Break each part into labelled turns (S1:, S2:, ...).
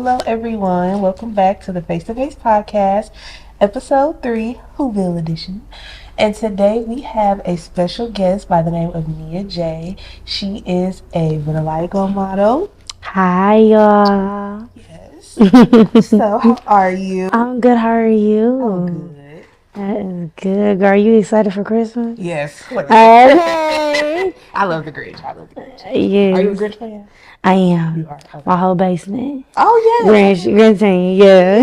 S1: Hello, everyone. Welcome back to the FACE2FACE podcast, episode 3, Whoville edition. And today we have a special guest by the name of Nia J. She is a vitiligo model.
S2: Hi, y'all.
S1: Yes. So, how are you?
S2: I'm good. How are you?
S1: I'm good.
S2: That is good. Girl, are you excited for Christmas?
S1: Yes.
S2: Okay.
S1: I love the Grinch.
S2: Yes.
S1: Are you a Grinch fan?
S2: I am.
S1: You are. Okay.
S2: My whole basement.
S1: Oh, yes.
S2: Grinch, yeah.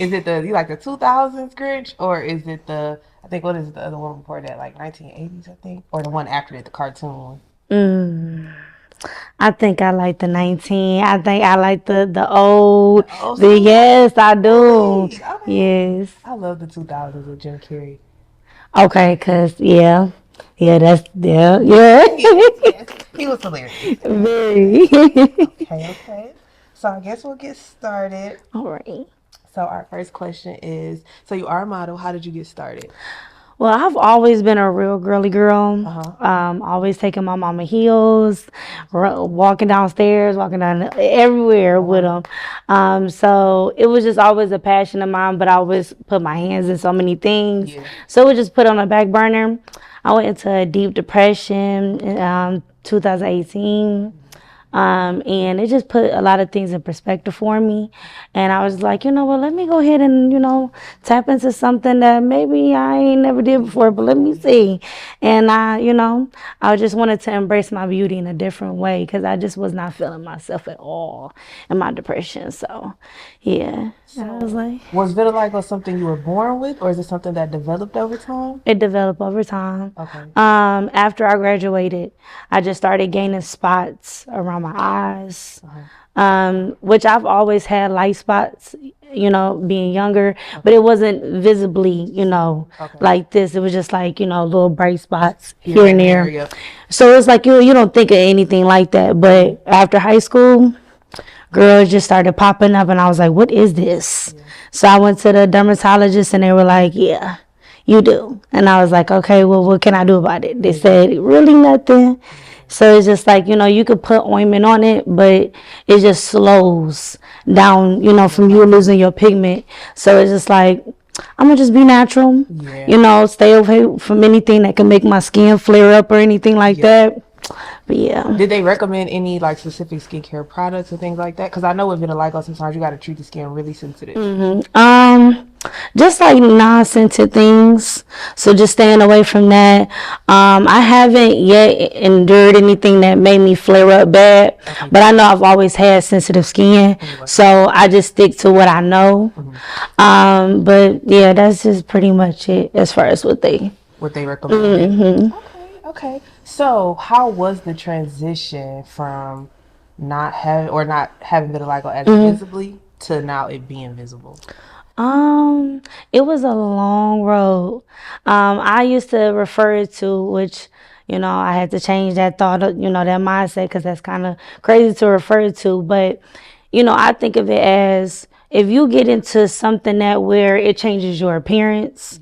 S1: Is it you like the 2000s Grinch, or is it I think, what is the other one before that, like 1980s, I think? Or the one after it, the cartoon one?
S2: I think I like the 19. I think I like the old.
S1: Oh,
S2: Yes, I do.
S1: Okay.
S2: Yes.
S1: I love the 2000s with Jim Carrey.
S2: Okay, cause yeah,
S1: Yes, he was hilarious.
S2: Very.
S1: Okay. So I guess we'll get started.
S2: All right.
S1: So our first question is, so you are a model. How did you get started?
S2: Well, I've always been a real girly girl. Always taking my mama heels, walking downstairs, walking down everywhere with them. So it was just always a passion of mine, but I always put my hands in so many things.
S1: Yeah.
S2: So it was just put on the back burner. I went into a deep depression in 2018. And it just put a lot of things in perspective for me. And I was like, you know what, let me go ahead and, tap into something that maybe I ain't never did before, but let me see. And I just wanted to embrace my beauty in a different way because I just was not feeling myself at all in my depression. So, yeah.
S1: So,
S2: I was like,
S1: was vitiligo something you were born with, or is it something that developed over time?
S2: It developed over time.
S1: Okay.
S2: After I graduated, I just started gaining spots around my eyes, which I've always had light spots, being younger, but it wasn't visibly, like this. It was just like, little bright spots here and there.
S1: Yep.
S2: So it's like, you don't think of anything like that. But after high school, girls just started popping up and I was like, what is this? Yeah. So I went to the dermatologist and they were like, yeah, you do. And I was like, okay, well, what can I do about it? They said, really nothing. So it's just like, you could put ointment on it, but it just slows down, from you losing your pigment. So it's just like, I'm going to just be natural, stay away from anything that can make my skin flare up or anything like that. But yeah.
S1: Did they recommend any like specific skincare products or things like that? Because I know with vitiligo, sometimes you got to treat the skin really sensitive.
S2: Just like non-scented things. So just staying away from that. I haven't yet endured anything that made me flare up bad, but I know I've always had sensitive skin, so I just stick to what I know. But yeah, that's just pretty much it as far as what they
S1: recommend. Okay. So, how was the transition from not having vitiligo as visibly to now it being visible?
S2: It was a long road. I used to refer it to, which, I had to change that thought, that mindset, because that's kind of crazy to refer it to. But, I think of it as if you get into something where it changes your appearance,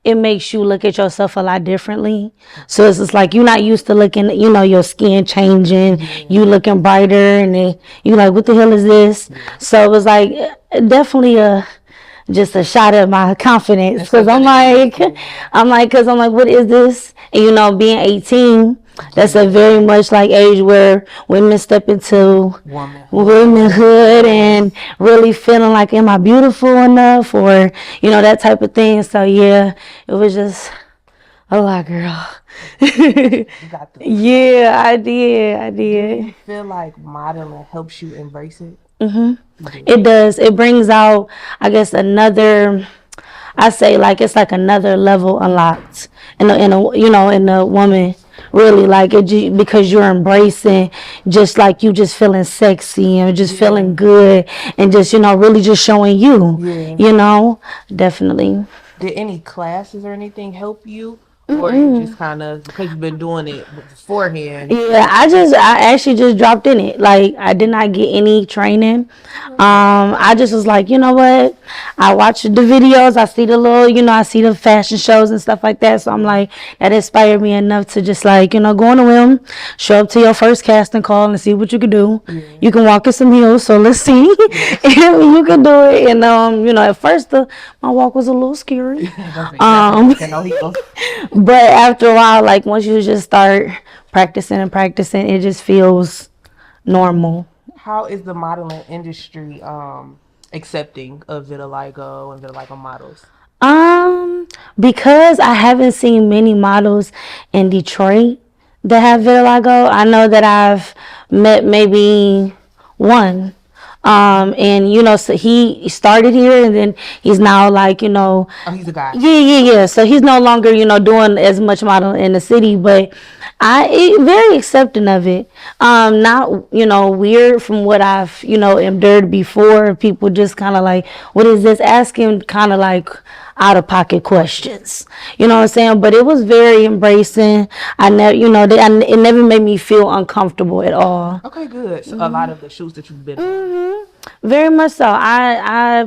S2: it makes you look at yourself a lot differently. So it's just like you're not used to looking, your skin changing, you looking brighter, and you like, what the hell is this? So it was like definitely just a shot at my confidence, because I'm like, what is this? And being 18, that's a very much like age where women step into womanhood and really feeling like, am I beautiful enough, or that type of thing. So yeah, it was just a lot, girl.
S1: You got this.
S2: Yeah, I did.
S1: Do you feel like modeling helps you embrace it?
S2: It does. It brings out, I guess, I say like it's like another level unlocked in a woman. Really, like it, because you're embracing, just like you just feeling sexy and just feeling good, and just really just showing you. Definitely.
S1: Did any classes or anything help you, or you just kind of because you've been doing it beforehand?
S2: Yeah, I actually just dropped in it. Like I did not get any training. I just was like, you know what? I watch the videos, I see the little, I see the fashion shows and stuff like that. So I'm like, that inspired me enough to just like, go on a whim, show up to your first casting call and see what you can do.
S1: Yeah.
S2: You can walk in some heels, so let's see. You can do it. And at first my walk was a little scary. But after a while, like once you just start practicing and practicing, it just feels normal.
S1: How is the modeling industry accepting of vitiligo and vitiligo models?
S2: Because I haven't seen many models in Detroit that have vitiligo. I know that I've met maybe one. And so he started here and then he's now like,
S1: Oh, he's a guy.
S2: Yeah. So he's no longer, doing as much modeling in the city, but very accepting of it. Not, weird from what I've, endured before. People just kind of like, what is this? Asking kind of like out of pocket questions. You know what I'm saying? But it was very embracing. I never, it never made me feel uncomfortable at all.
S1: Okay, good. So a lot of the shoots that you've been on.
S2: Very much so.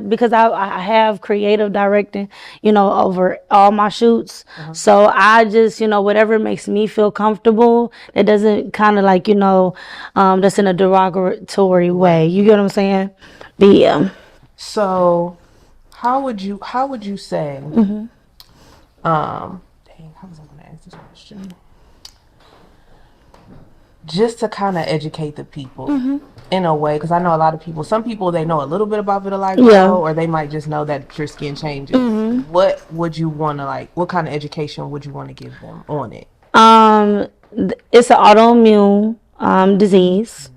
S2: Because I have creative directing, over all my shoots. So I just, whatever makes me feel comfortable, it doesn't kind of like, that's in a derogatory way. You get what I'm saying? But yeah.
S1: So how would you say dang, how was I gonna ask this question? Just to kind of educate the people in a way, because I know a lot of people, some people, they know a little bit about vitiligo, or they might just know that your skin changes. What would you want to like, what kind of education would you want to give them on it?
S2: It's an autoimmune disease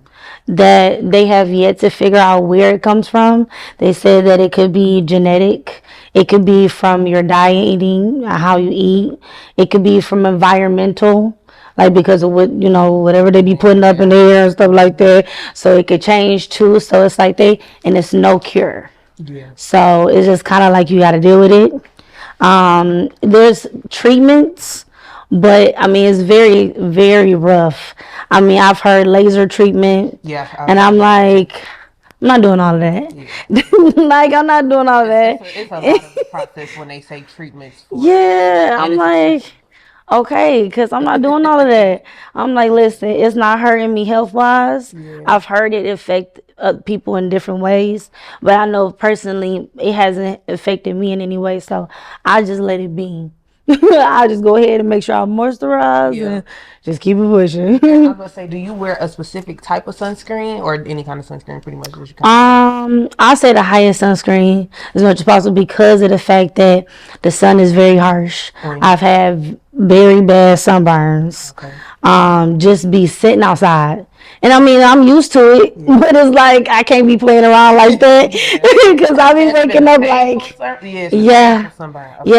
S2: that they have yet to figure out where it comes from. They said that it could be genetic. It could be from your dieting, how you eat. It could be from environmental, like because of what, whatever they be putting up in the air and stuff like that. So it could change too. So it's like and it's no cure.
S1: Yeah.
S2: So it's just kind of like you got to deal with it. There's treatments, but I mean, it's very, very rough. I mean, I've heard laser treatment.
S1: Yeah.
S2: And I'm like, I'm not doing all of that. Yeah. Like, I'm not doing all of that.
S1: It's a lot of the process when they say treatments.
S2: Yeah, I'm like, okay, because I'm not doing all of that. I'm like, listen, it's not hurting me health-wise. Yeah. I've heard it affect people in different ways, but I know personally it hasn't affected me in any way, so I just let it be. I just go ahead and make sure I moisturize and just keep it pushing.
S1: I was gonna say, do you wear a specific type of sunscreen or any kind of sunscreen pretty much?
S2: I say the highest sunscreen as much as possible because of the fact that the sun is very harsh. I've had very bad sunburns. Just be sitting outside. And I mean, I'm used to it, but it's like I can't be playing around like that because I be waking up like, yeah.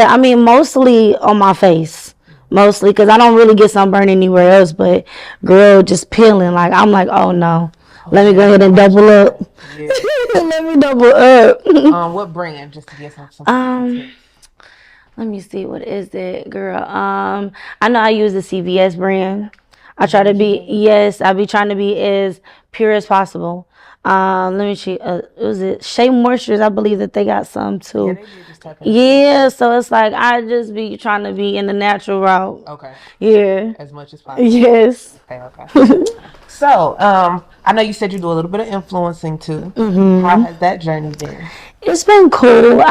S2: I mean, mostly on my face, mostly because I don't really get sunburned anywhere else. But girl, just peeling like I'm like, oh no, let me go ahead and double up. Yeah. Let me double up.
S1: What brand? Just to get some.
S2: Let me see, what is it, girl? I know I use the CVS brand. I try to be, I be trying to be as pure as possible. Let me see, was it Shea Moistures? I believe that they got some too. Yeah, so it's like I just be trying to be in the natural route.
S1: Okay.
S2: Yeah.
S1: As much as possible.
S2: Yes.
S1: Okay. So, I know you said you do a little bit of influencing too. How has that journey been?
S2: It's been cool.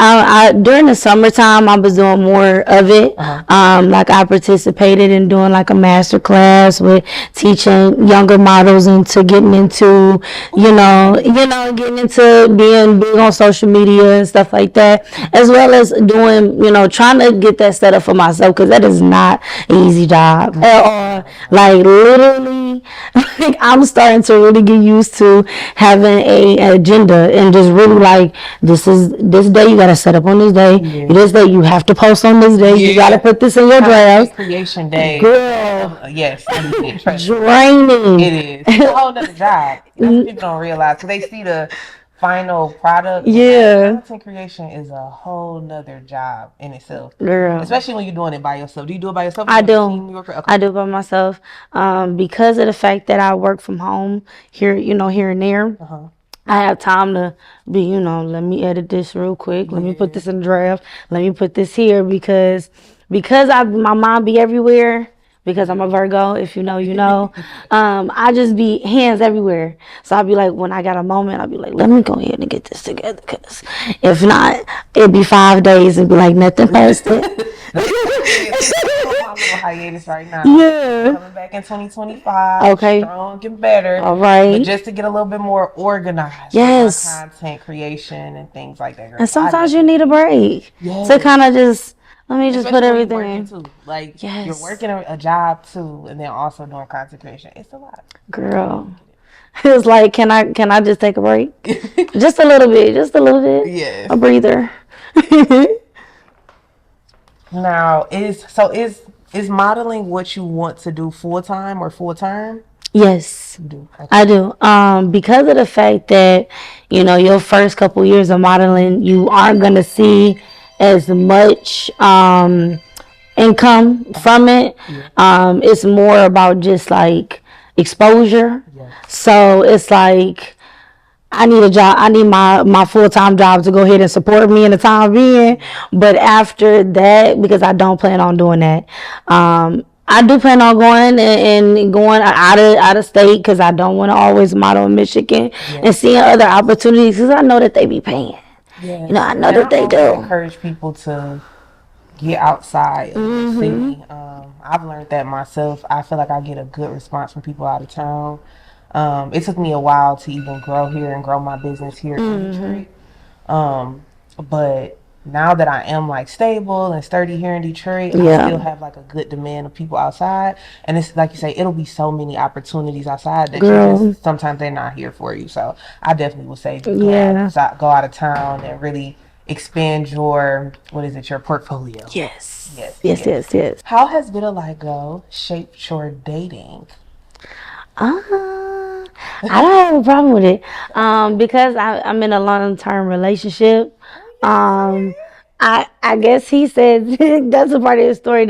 S2: During the summertime, I was doing more of it. Like I participated in doing like a master class with teaching younger models into getting into, getting into being big on social media and stuff like that, as well as doing, trying to get that set up for myself because that is not an easy job at all. Like literally, like I'm starting to really get used to having an agenda and just really like this day you gotta set up on this day. Yeah. This day you have to post on this day. Yeah. You gotta put this in your draft.
S1: Creation day.
S2: Girl.
S1: Yes.
S2: Draining.
S1: It is. It's a whole nother job. People don't realize. So they see the final product. But like
S2: Yeah,
S1: content creation is a whole nother job in itself.
S2: girl.
S1: Especially when you're doing it by yourself. Do you do it by yourself or do
S2: I
S1: you have a
S2: do.
S1: team you work with? Okay.
S2: I do by myself. Because of the fact that I work from home here, here and there.
S1: Uh-huh.
S2: I have time to be, let me edit this real quick. Let me put
S1: Yeah.
S2: this in the draft. Let me put this here because my mind be everywhere. Because I'm a Virgo, if you know, you know. I just be hands everywhere. So I'll be like, when I got a moment, I'll be like, let me go ahead and get this together. Because if not, it'd be 5 days and be like, nothing posted.
S1: I'm on my little hiatus right now. I'm
S2: Yeah.
S1: coming back in 2025,
S2: Okay.
S1: strong and better.
S2: All
S1: But
S2: right.
S1: just to get a little bit more organized with my
S2: Yes.
S1: content creation and things like that, girl.
S2: And
S1: So I
S2: sometimes you need a
S1: definitely,
S2: break to
S1: yes.
S2: kind of just, let me just put
S1: Especially when you're
S2: everything
S1: working
S2: in.
S1: too. Like you're
S2: Yes.
S1: working a job too, and then also doing content creation. It's a lot. I
S2: Girl.
S1: definitely
S2: It's like, can I just take a break?
S1: get it.
S2: Just a little bit, just a little bit.
S1: Yes.
S2: A breather.
S1: Now is modeling what you want to do full time or full term?
S2: Yes,
S1: You do. Okay.
S2: I do. Because of the fact that, your first couple years of modeling, you aren't gonna see as much income from it.
S1: Yeah.
S2: It's more about just like exposure.
S1: Yes.
S2: So it's like I need a job. I need my full time job to go ahead and support me in the time being. But after that, because I don't plan on doing that, I do plan on going and going out of state because I don't want to always model in Michigan
S1: Yes.
S2: and seeing other opportunities because I know that they be paying.
S1: Yes.
S2: I know
S1: And
S2: that
S1: I
S2: they
S1: always
S2: do.
S1: encourage people to get outside of the
S2: Mhm.
S1: city. I've learned that myself. I feel like I get a good response from people out of town. It took me a while to even grow here and grow my business here in
S2: Mhm.
S1: Detroit. But now that I am like stable and sturdy here in Detroit, I still
S2: Yeah,
S1: have like a good demand of people outside. And it's like you say, it'll be so many opportunities outside that you
S2: girl.
S1: just sometimes they're not here for you. So I definitely would say just
S2: Yeah.
S1: go out of town and really expand your what is it, your portfolio.
S2: Yes.
S1: Yes,
S2: Yes.
S1: yes.
S2: Yes. Yes.
S1: How has vitiligo shaped your dating?
S2: Uh, I don't have a problem with it. Because I'm in a long term relationship. Um, I guess he said that's a part of his story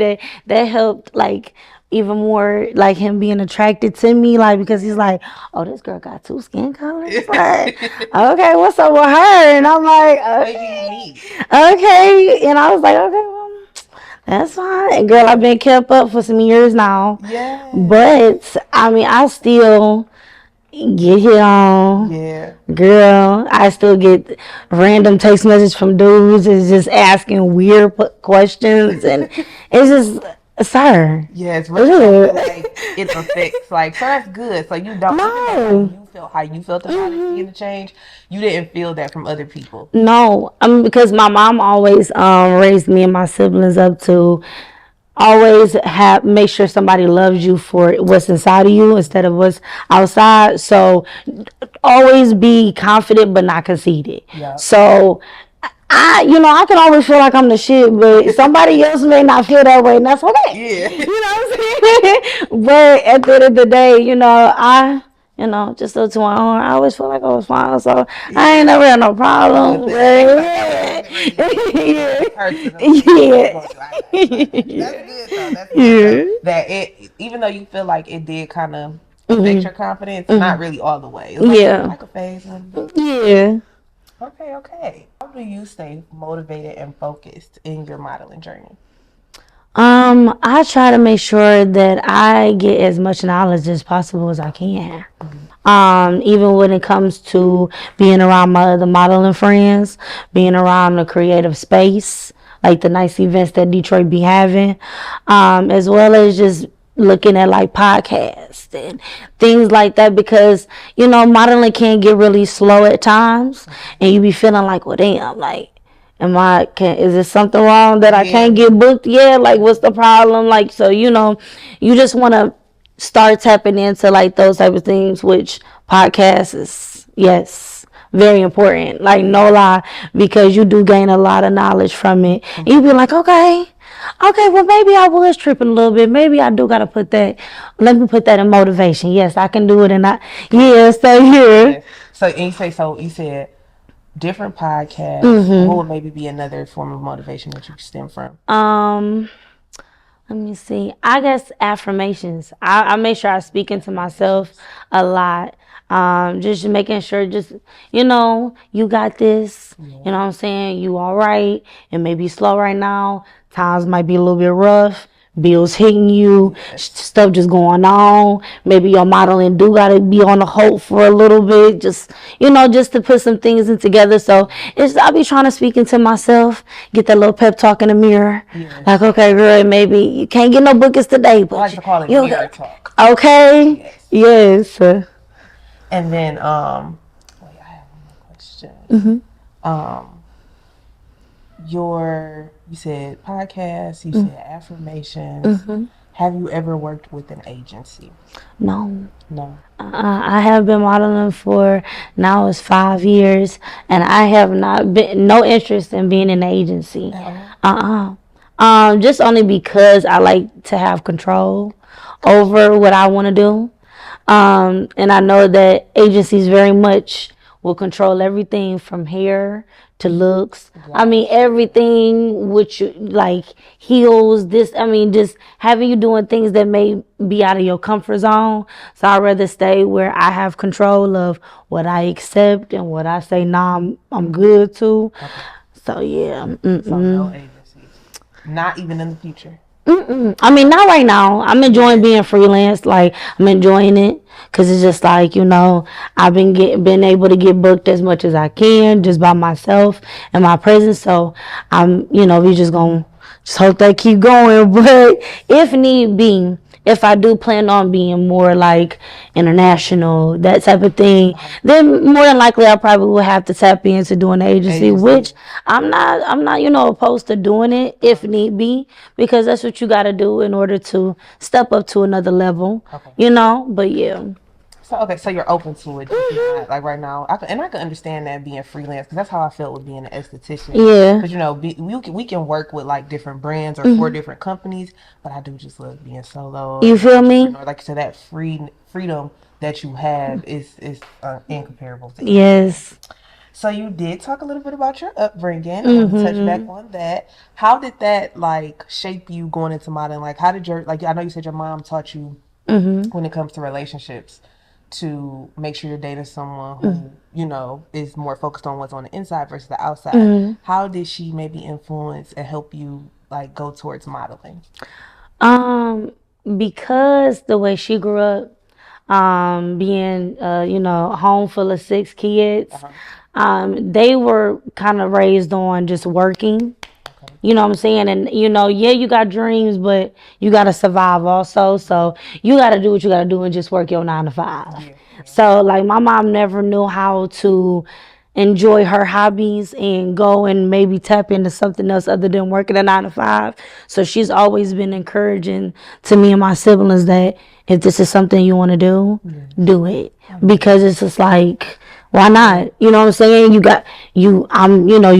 S2: that helped like even more like him being attracted to me like because he's like, oh, this girl got two skin colors. Like, okay, what's up with her? And I'm like,
S1: Maybe
S2: okay,
S1: unique.
S2: okay. And I was like, okay, well, that's fine. And girl, I've
S1: Yes.
S2: been kept up for some years now.
S1: Yes.
S2: But I mean, I still get hit on.
S1: Yeah.
S2: Girl, I still get random text messages from dudes is just asking weird questions, and it's just, sir.
S1: Yes, but you don't feel
S2: Ugh.
S1: like it affects. Like, so that's good. So you don't even if like
S2: No,
S1: you felt how you felt about it seeing the change, you didn't feel that from other people.
S2: no. Because my mom always raised me and my siblings up to always have make sure somebody loves you for what's inside of you instead of what's outside. So always be confident but not conceited.
S1: Yeah.
S2: So I can always feel like I'm the shit, but somebody else may not feel that way, and that's okay.
S1: Yeah.
S2: What I'm saying? But at the end of the day, just up to my own, I always feel like I was fine, so I ain't
S1: Yeah.
S2: never had no problem.
S1: Good
S2: But
S1: thing. Like that wasn't really
S2: yeah,
S1: personal.
S2: yeah,
S1: I got you. I got you. That's good though. That's good though.
S2: yeah.
S1: That it, even though you feel like it did kind of affect
S2: Mhm.
S1: your confidence, not
S2: Mhm.
S1: really all the way. It was
S2: Yeah.
S1: like a phase.
S2: Yeah.
S1: Okay, okay. How do you stay motivated and focused in your modeling journey?
S2: I try to make sure that I get as much knowledge as possible as I can. Even when it comes to being around my other modeling friends, being around the creative space, like the nice events that Detroit be having, as well as just looking at like podcasts and things like that because modeling can get really slow at times and you be feeling like, well, damn, like is there something wrong that I
S1: Yeah.
S2: can't get booked yet? Like, what's the problem? Like, so, you just want to start tapping into like those type of things, which podcasts is, yes, very important. Like, no lie, because you do gain a lot of knowledge from it. And you be like, okay, well, maybe I was tripping a little bit. Maybe I do got to let me put that in motivation. Yes, I can do it. And yeah, so here.
S1: Yes. So and you say so you said different podcasts, what
S2: Mm-hmm.
S1: would maybe be another form of motivation that you stem from?
S2: Um, Let me see. I guess affirmations. I make sure I speak into myself
S1: Affirmations.
S2: a lot. Just making sure, just you got this.
S1: Yeah.
S2: You know what I'm saying? You all right. It may be slow right now. Times might be a little bit rough. Bills hitting you,
S1: Yes.
S2: stuff just going on. Maybe your modeling do gotta be on the hold for a little bit, just to put some things in together. So I be trying to speak into myself, get that little pep talk in the mirror. Like,
S1: Yes.
S2: okay, girl, maybe you can't get no bookings today,
S1: I
S2: but
S1: like to call it
S2: you
S1: mirror
S2: okay?
S1: talk.
S2: Okay,
S1: Yes.
S2: yes.
S1: And then, wait, I have one more question.
S2: Mm-hmm.
S1: Um, you said podcasts, you said affirmations.
S2: Mm-hmm.
S1: Have you ever worked with an agency?
S2: No.
S1: No.
S2: I have been modeling for now it's 5 years, and I have not been no interest in being in an agency.
S1: At all?
S2: Just only because I like to have control
S1: Gotcha.
S2: over what I want to do. And I know that agencies very much will control everything from hair to looks. I mean,
S1: Gotcha.
S2: everything which like heels. Just having you doing things that may be out of your comfort zone. So I'd rather stay where I have control of what I accept and what I say. Nah, I'm good to.
S1: Okay.
S2: So yeah.
S1: So no
S2: Mm-mm.
S1: agencies. Not even in the future.
S2: Mm-mm. I mean, not right now. I'm enjoying
S1: Yeah.
S2: being freelance. Like, I'm enjoying it because it's just like I've been able to get booked as much as I can just by myself and my presence. So we just gonna just hope they keep going. But if need be, if I do plan on being more like international, that type of thing, then more than likely I probably will have to tap into doing the agency,
S1: Agency.
S2: which I'm not opposed to doing it if need be, because that's what you got to do in order to step up to another level,
S1: Okay.
S2: but yeah.
S1: So okay, so you're open to it, just
S2: Hmm.
S1: not like right now. I can understand that being freelance because that's how I felt with being an esthetician.
S2: Yeah.
S1: Because we can work with like different brands or for
S2: Hmm.
S1: different companies, but I do just love being solo
S2: You
S1: and
S2: feel me?
S1: entrepreneur. Like you said, that freedom that you have is incomparable to anything.
S2: Yes.
S1: So you did talk a little bit about your upbringing. I want to touch back
S2: Hmm.
S1: on that. How did that like shape you going into modeling? Like how did your like I know you said your mom taught you
S2: Hmm.
S1: when it comes to relationships to make sure you're dating someone who is more focused on what's on the inside versus the outside.
S2: Hmm.
S1: How did she maybe influence and help you like go towards modeling?
S2: Um, because the way she grew up, being a home full of 6 kids,
S1: Uh-huh.
S2: they were kind of raised on just working.
S1: Okay.
S2: You know what I'm saying? And yeah, you got dreams, but you gotta survive also. So you gotta do what you gotta do and just work your 9 to 5.
S1: Yeah, yeah.
S2: So like my mom never knew how to enjoy her hobbies and go and maybe tap into something else other than working a 9 to 5. So she's always been encouraging to me and my siblings that if this is something you want to
S1: Yes.
S2: do it,
S1: I love
S2: because
S1: that.
S2: it's just like, why not? You know what I'm saying? You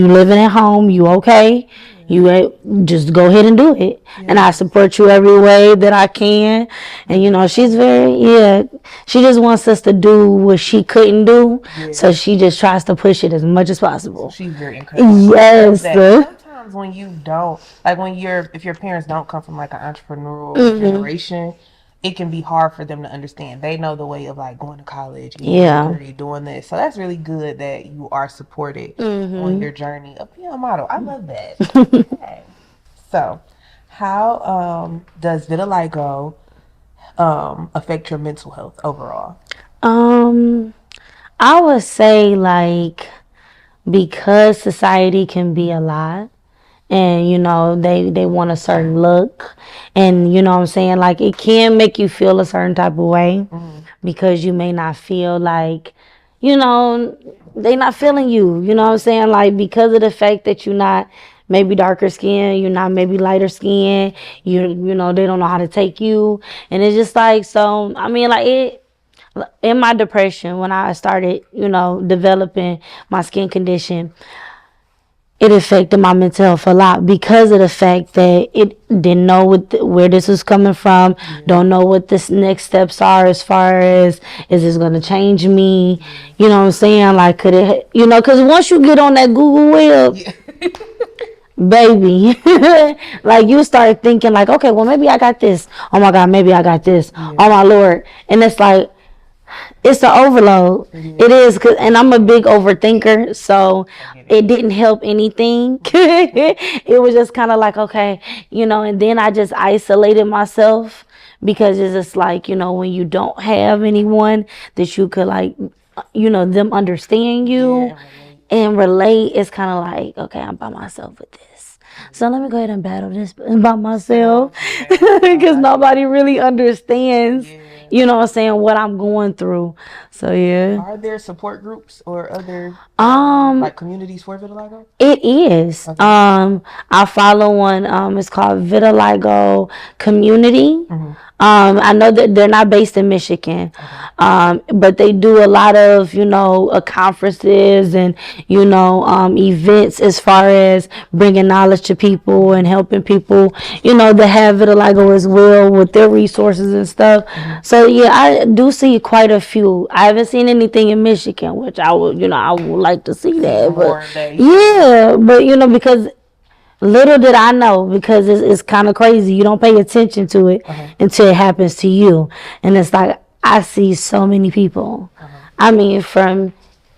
S2: living at home, you okay?
S1: Yeah.
S2: Just go ahead and do it, and I
S1: Yes.
S2: support you every way that I can. And
S1: That's really
S2: she's
S1: awesome.
S2: very, yeah. She just wants us to do what she couldn't do,
S1: Yeah.
S2: so she just tries to push it as much as
S1: So
S2: possible.
S1: she's very encouraging. I love
S2: Yes.
S1: that because sometimes when you don't like when you're if your parents don't come from like an entrepreneurial
S2: Hmm.
S1: generation, it can be hard for them to understand. They know the way of like going to college, getting a
S2: Yeah.
S1: degree, doing this. So that's really good that you are supported on
S2: Hmm.
S1: your journey of being a model. I love that. Okay. So, how does vitiligo affect your mental health overall?
S2: um, I would say like, because society can be a lot, and they want a certain look, and what I'm saying, like, it can make you feel a certain type of way,
S1: Mm-hmm.
S2: because you may not feel like you know they not feeling you, you know what I'm saying, like, because of the fact that you're not maybe darker skin, you're not maybe lighter skin, they don't know how to take you. And it's just like, so I mean, like, in my depression, when I started developing my skin condition, it affected my mental health a lot because of the fact that it didn't know where this was coming from, don't know what this next steps are as far as is this going to change me, you know what I'm saying? Like, could it, because once you get on that Google web, baby, like you start thinking like, okay, well maybe I got this. Oh my God, maybe I got this. Oh my Lord, and it's like it's an overload. It is, and I'm a big overthinker, so it didn't help anything. It was just kind of like, okay, and then I just isolated myself because it's just like, when you don't have anyone that you could like, them understand you and relate, it's kind of like, okay, I'm by myself with this. So let me go ahead and battle this by myself because nobody really understands. You know what I'm saying, what I'm going through. So yeah.
S1: Are there support groups or other like communities for vitiligo?
S2: It is. Okay. I follow one. It's called Vitiligo Community. I know that they're not based in Michigan, but they do a lot of conferences and events as far as bringing knowledge to people and helping people that have vitiligo as well with their resources and stuff. So yeah, I do see quite a few. I haven't seen anything in Michigan, which I would like to see that. But yeah, but because little did I know, because it's kind of crazy. You don't pay attention to it until it happens to you. And it's like, I see so many people. I mean, from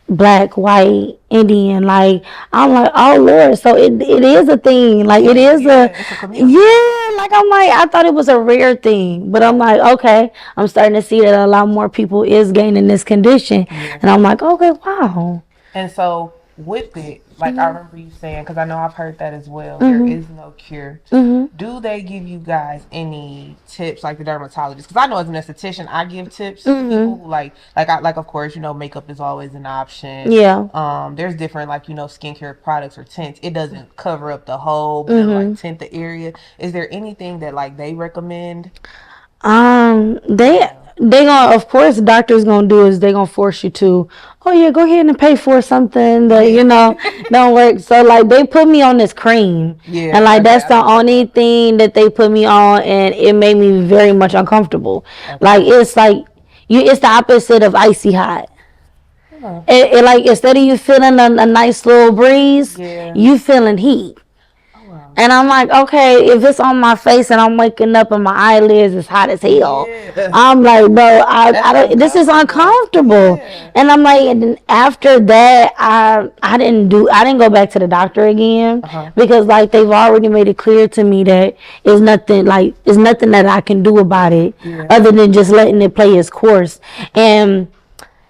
S2: black, white, Indian, like, I'm like, oh Lord, so it is a thing. Like, it is like, I'm like, I thought it was a rare thing. But I'm like, okay, I'm starting to see that a lot more people is gaining this condition. And I'm like, okay, wow.
S1: And so with it, like I remember you saying, because I know I've heard that as well, there is no cure. Do they give you guys any tips, like the dermatologist? Because I know as an esthetician, I give tips to people who like of course, makeup is always an option.
S2: Yeah.
S1: There's different skincare products or tints. It doesn't cover up the whole, but like tint the area. Is there anything that like they recommend?
S2: They gonna, of course, doctor's gonna do is they gonna force you to, oh yeah, go ahead and pay for something that don't work. So like they put me on this cream, and like that's the only thing that they put me on, and it made me very much uncomfortable. Like it's like it's the opposite of icy hot. It like, instead of you feeling a nice little breeze, you feeling heat. And I'm like, okay, if it's on my face and I'm waking up and my eyelids is hot as hell, I'm like, bro, I don't, this is uncomfortable. And I'm like, and then after that, I didn't go back to the doctor again because like they've already made it clear to me that it's nothing that I can do about it other than just letting it play its course. And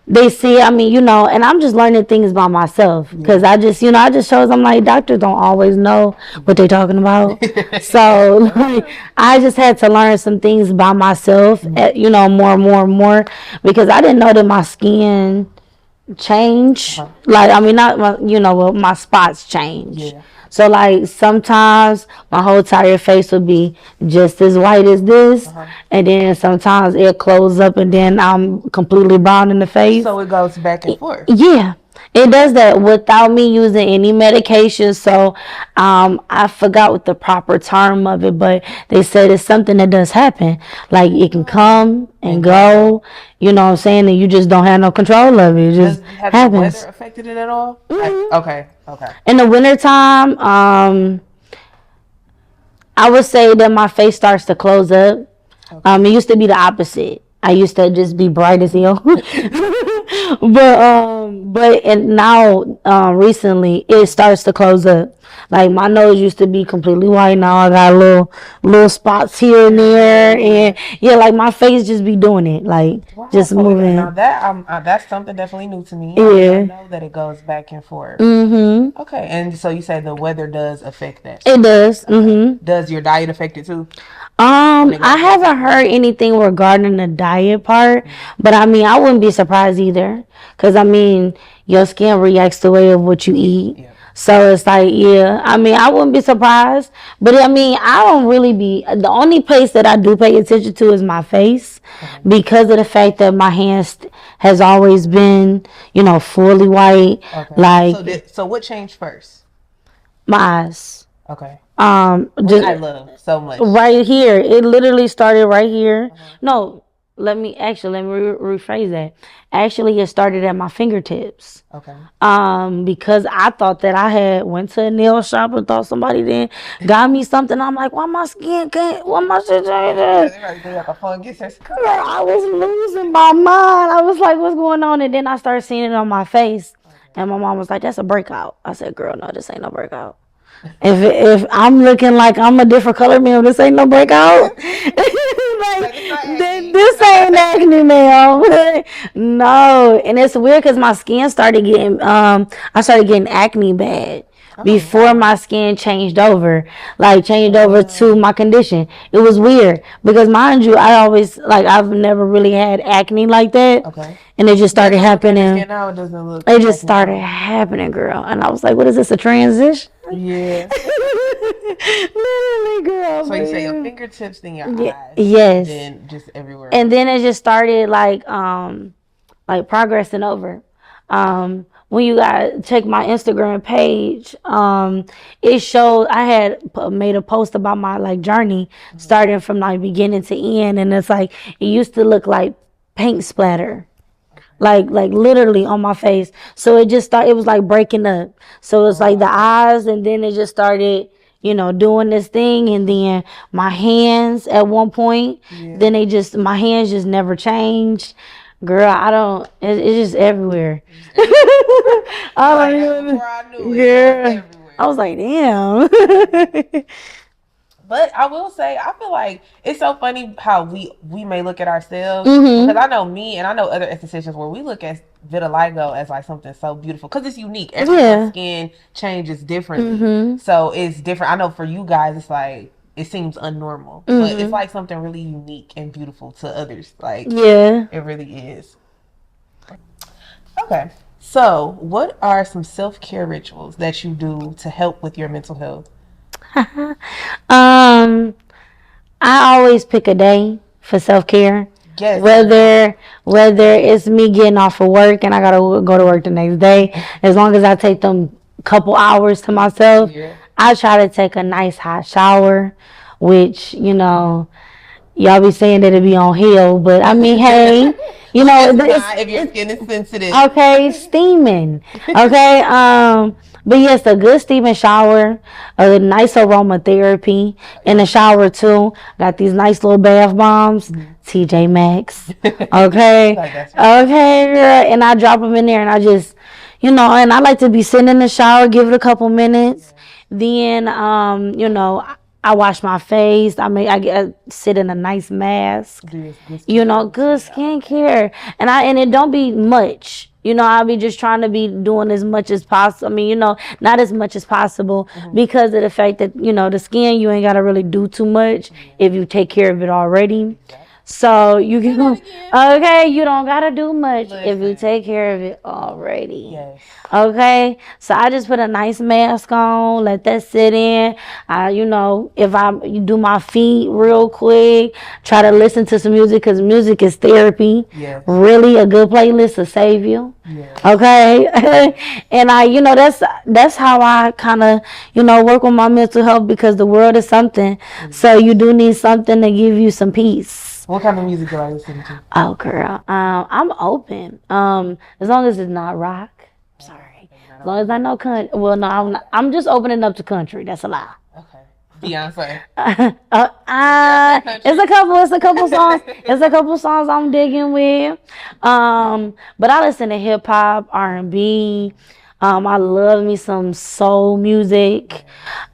S2: they see, I mean, and I'm just learning things by myself because I just shows, I'm like, doctors don't always know what they're talking about. So like, I just had to learn some things by myself, more because I didn't know that my skin change. Like, I mean, not my, my spots change. So like sometimes my whole entire face will be just as white as this, and then sometimes it'll close up and then I'm completely brown in the face.
S1: So it goes back and forth.
S2: Yeah. It does that without me using any medication. So I forgot what the proper term of it, but they said it's something that does happen. Like it can come and go, you know what I'm saying, and you just don't have no control of it. It just
S1: has
S2: happens.
S1: The weather affected it at all? Okay.
S2: In the wintertime, I would say that my face starts to close up. It used to be the opposite. I used to just be bright as hell. but and now recently it starts to close up. Like my nose used to be completely white. Now I got little spots here and there, and yeah, like my face just be doing it, like just moving.
S1: Now that's something definitely new to me. I know that it goes back and forth. Okay, and so you say the weather does affect that.
S2: It does.
S1: Does your diet affect it too?
S2: I haven't heard anything regarding the diet part, but I mean, I wouldn't be surprised either, because I mean, your skin reacts the way of what you eat. So it's like, yeah, I mean, I wouldn't be surprised, but I mean, I don't really the only place that I do pay attention to is my face, because of the fact that my hands has always been, fully white. Like,
S1: so what changed first?
S2: My eyes.
S1: Okay. Which I
S2: Just
S1: love so much.
S2: right here. It literally started right here.
S1: Uh-huh.
S2: No, let me rephrase that. Actually, it started at my fingertips.
S1: Okay.
S2: Because I thought that I had went to a nail shop and thought somebody then got me something. I'm like, why my skin can't, why my shit changing?
S1: They probably like a fungus or something.
S2: Girl, I was losing my mind. I was like, what's going on? And then I started seeing it on my face.
S1: Okay.
S2: And my mom was like, that's a breakout. I said, girl, no, this ain't no breakout. If I'm looking like I'm a different color, man, this ain't no breakout. Like,
S1: Like it's not acne.
S2: this ain't acne, ma'am. No, and it's weird because my skin started getting I started getting acne bad
S1: Oh
S2: before
S1: wow.
S2: my skin changed over, like changed over to my condition. It was weird because, mind you, I've never really had acne like that,
S1: Okay.
S2: and it just
S1: Yeah,
S2: started
S1: because looking at your skin
S2: happening.
S1: now, it doesn't look
S2: It just
S1: acne
S2: started
S1: prone.
S2: happening, girl, and I was like, "What is this? A transition?"
S1: Yeah.
S2: Literally, girl.
S1: So
S2: But
S1: you say your
S2: yeah.
S1: fingertips, then your
S2: Yeah,
S1: eyes, and
S2: yes.
S1: then just everywhere
S2: And
S1: else.
S2: then it just started like progressing over. When you guys check my Instagram page, it showed I had made a post about my like journey
S1: Mhm.
S2: starting from like beginning to end, and it's like it used to look like paint splatter,
S1: Okay.
S2: like literally on my face. So it just started. It was like breaking up. So it's
S1: Oh
S2: like the
S1: wow.
S2: eyes, and then it just started, doing this thing, and then my hands at one point.
S1: Yeah.
S2: Then my hands just never changed. Girl, I don't. It's just everywhere.
S1: It's just everywhere.
S2: I
S1: You
S2: don't
S1: like
S2: even.
S1: before I knew it, it was
S2: Girl, I
S1: everywhere.
S2: was like, damn.
S1: But I will say, I feel like it's so funny how we may look at ourselves because
S2: Mhm.
S1: I know me and I know other estheticians where we look at vitiligo as like something so beautiful because it's unique. Everyone's
S2: Yeah.
S1: skin changes differently,
S2: Mhm.
S1: so it's different. I know for you guys, it's like it seems unnormal, but it's
S2: Mhm.
S1: like something really unique and beautiful to others. Like
S2: Yeah.
S1: it really is. Okay, so what are some self care rituals that you do to help with your mental health?
S2: um, I always pick a day for self care.
S1: Yes, girl.
S2: Whether it's me getting off of work and I gotta go to work the next day, as long as I take them couple hours to myself,
S1: Yeah.
S2: I try to take a nice hot shower, which y'all be saying that it be on hill, but I mean, hey,
S1: But it's
S2: it's
S1: not if your skin is sensitive.
S2: okay, steaming. Okay, but yes, a good steaming shower, a nice aromatherapy in the shower too. Got these nice little bath bombs,
S1: Mhm.
S2: TJ Maxx. Okay,
S1: Like that's right.
S2: okay, girl, and I drop them in there, and I just, and I like to be sitting in the shower, give it a couple minutes,
S1: Yes.
S2: then, I wash my face. I sit in a nice mask.
S1: Do your good skincare
S2: Good
S1: routine. I like that.
S2: skincare, and it don't be much. I'll be just trying to be doing as much as possible. I mean, not as much as possible
S1: Hmm.
S2: because of the fact that the skin, you ain't gotta really do too much
S1: Yeah.
S2: if you take care of it already.
S1: Exactly.
S2: So you
S1: Say that
S2: can,
S1: again.
S2: okay, you don't gotta do much if you
S1: Listen.
S2: take care of it already.
S1: Yes.
S2: Okay, so I just put a nice mask on, let that sit in. If I do my feet real quick, try to listen to some music because music is therapy.
S1: Yes.
S2: Really, a good playlist will save you.
S1: Yes.
S2: Okay,
S1: Yes.
S2: and that's how I kind of work on my mental health because the world is something.
S1: It
S2: So you
S1: is.
S2: do need something to give you some peace.
S1: What kind of music do I listen to?
S2: Oh, girl, I'm open. As long as it's not rock.
S1: Okay.
S2: Sorry.
S1: So you're not
S2: As
S1: a
S2: long
S1: rock
S2: as I
S1: girl.
S2: know country. Well, no, I'm just opening up to country. That's a lie.
S1: Okay. Beyonce. Beyonce
S2: It's
S1: country.
S2: a couple. It's a couple songs. It's a couple songs I'm digging with. But I listen to hip hop, R&B. I love me some soul music.
S1: Yes.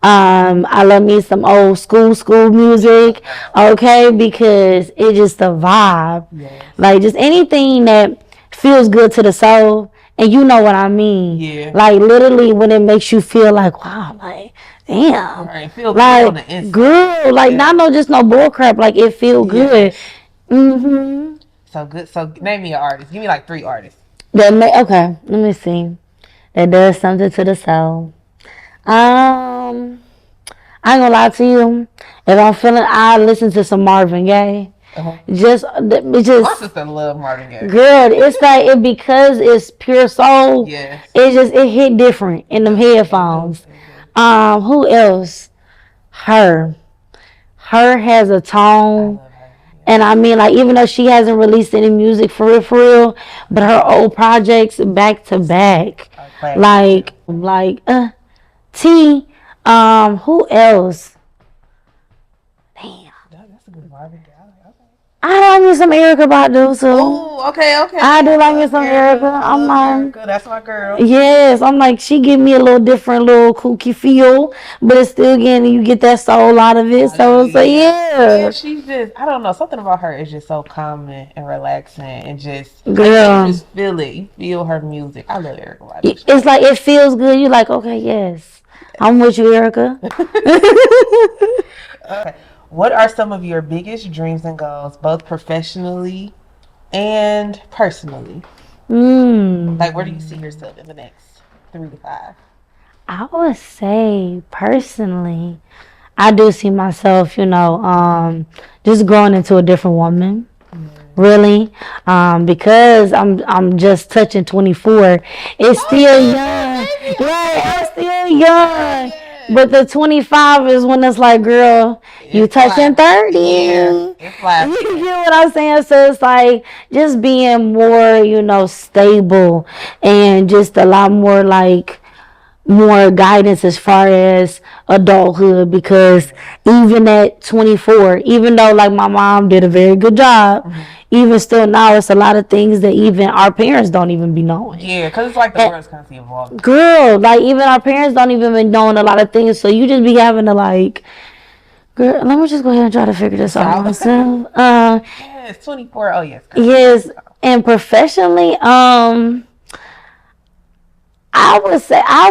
S2: I love me some old school music. Okay, because it's just a vibe.
S1: Yes.
S2: Like just anything that feels good to the soul, and you know what I mean.
S1: Yeah.
S2: Like literally when it makes you feel like wow, like damn,
S1: Right. Feel good on
S2: like
S1: the inside.
S2: girl, like not
S1: Yes.
S2: no just no bull crap. Like it feel good.
S1: Yes.
S2: Mhm.
S1: So good. So name me an artist. Give me like three artists.
S2: Okay. Let me see. That does something to the soul. I ain't gonna lie to you. If I'm feeling, I listen to some Marvin Gaye.
S1: Uh-huh.
S2: It
S1: My
S2: just
S1: sister love Marvin Gaye.
S2: girl, it's like it because it's pure soul.
S1: Yes.
S2: It hit different in them
S1: It does. It does.
S2: headphones.
S1: It does.
S2: Who else? Her. Her has a
S1: I
S2: tone.
S1: love her. Yeah.
S2: And I mean, like, even though she hasn't released any music for real, but her old projects back to back,
S1: A classic. Yeah.
S2: T, who else? Damn.
S1: That's a good Marvin Gaye. Okay.
S2: I like me some Erica Badu too.
S1: Oh, okay, okay.
S2: I do
S1: I
S2: like me
S1: love
S2: some Erica.
S1: Erica. I
S2: I'm
S1: love
S2: like,
S1: Erica. That's my girl.
S2: yes, I'm like, she give me a little different, little kooky feel, but it's still getting, you get that soul out of it.
S1: Out of
S2: So,
S1: it, yeah. Yeah,
S2: yeah,
S1: she's just, I don't know, something about her is just so calming and relaxing and just, like you said, you
S2: girl.
S1: just feel it. You feel her music. I love Erica Badu. She's
S2: It's
S1: my
S2: like, it feels good. You're like, okay, yes, I'm with you, Erica.
S1: Okay. What are some of your biggest dreams and goals, both professionally and personally? Like, where do you see
S2: Mm.
S1: yourself in the next 3 to 5?
S2: I would say personally, I do see myself, just growing into a different woman.
S1: Yeah.
S2: Really, because I'm just touching 24. It's
S1: Oh,
S2: still
S1: yeah, you're a
S2: young,
S1: baby.
S2: right? I'm still
S1: Girl,
S2: young,
S1: yes.
S2: but the 25 is when it's like, girl, you
S1: It's
S2: touching
S1: fly.
S2: 30.
S1: Yeah, it's fly.
S2: You get what I'm saying? So it's like just being more, stable and just a lot more like more guidance as far as adulthood because even at 24, even though like my mom did a very good job,
S1: Mhm.
S2: even still now it's a lot of things that even our parents don't even be knowing.
S1: Yeah, because it's like the
S2: And
S1: world's constantly evolving.
S2: girl, like even our parents don't even be knowing a lot of things, so you just be having to like, girl, let me just go ahead and try to figure this
S1: It's
S2: out
S1: out.
S2: myself.
S1: Yes, 24. Oh, yes, girl.
S2: Yes, and professionally, I